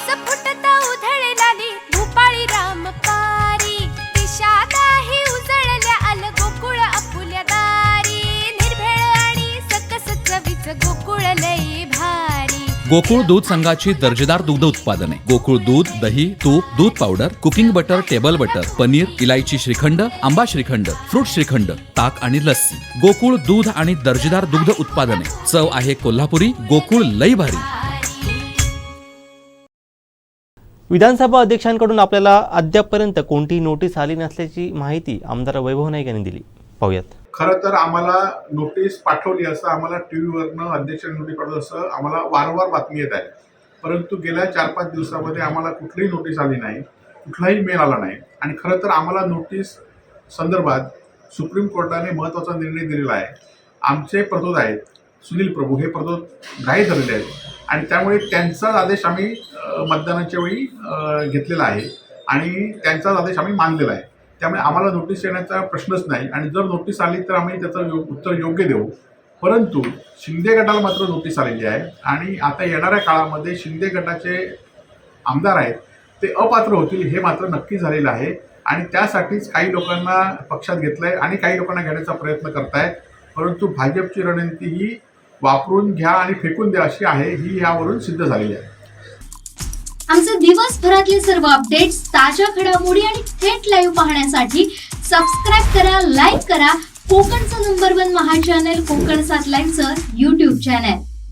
रस फुटता उधळलाली भूपाळी रामपारी दिशादाही उजळल्या आल गोकुळ आपुल्या दारी निर्भेळ आणि सकस चवीच गोकुळ लई भारी। गोकुळ दूध संघाची दर्जेदार दुग्ध उत्पादने गोकुळ दूध, दही, तूप, दूध powder, cooking butter, table butter, paneer, इलायची श्रीखंड, आंबा श्रीखंड, फ्रूट श्रीखंड, ताक आणि लस्सी। गोकुळ दूध आणि दर्जेदार दुग्ध उत्पादने, चव आहे कोल्हापुरी, गोकुळ लई भारी। विधानसभा अध्यक्षांकडून आपल्याला अद्यापपर्यंत कोणतीही नोटीस आली नसल्याची माहिती आमदार वैभव नाईक यांनी दिली। पाहूयात। खरं तर आम्हाला नोटीस पाठवली असं आम्हाला टीव्हीवरनं अध्यक्षांनी नोटीस पाठवलं असं आम्हाला वारंवार बातमी येत आहे, परंतु गेल्या 4-5 दिवसामध्ये आम्हाला कुठलीही नोटीस आली नाही, कुठलाही मेल आला नाही। आणि खरं तर आम्हाला नोटीस संदर्भात सुप्रीम कोर्टाने महत्त्वाचा निर्णय दिलेला आहे। आमचे प्रतोद आहेत सुनील प्रभू, हे प्रतोद ग्राह्य धरलेले आहेत आणि त्यामुळे त्यांचाच आदेश आम्ही मतदानाच्या वेळी घेतलेला आहे आणि त्यांचाच आदेश आम्ही मानलेला आहे। त्यामुळे आम्हाला नोटीस येण्याचा प्रश्नच नाही आणि जर नोटीस आली तर आम्ही त्याचं उत्तर योग्य देऊ। परंतु शिंदे गटाला मात्र नोटीस आलेली आहे आणि आता येणाऱ्या काळामध्ये शिंदे गटाचे आमदार आहेत ते अपात्र होतील हे मात्र नक्की झालेलं आहे आणि त्यासाठीच काही लोकांना पक्षात घेतलंय आणि काही लोकांना घेण्याचा प्रयत्न करतायत। परंतु भाजपची रणनीती ही वापरून घ्या आणि फेकून द्या अशी आहे, ही यावरून सिद्ध झालेली आहे। आमचे दिवसभरातले सर्व अपडेट्स, ताज्या घडामोडी आणि थेट लाईव्ह पाहण्यासाठी सबस्क्राईब करा, लाईक करा कोकणचं नंबर 1 महा चॅनल कोकण 7 लाईव्हचं YouTube चॅनल।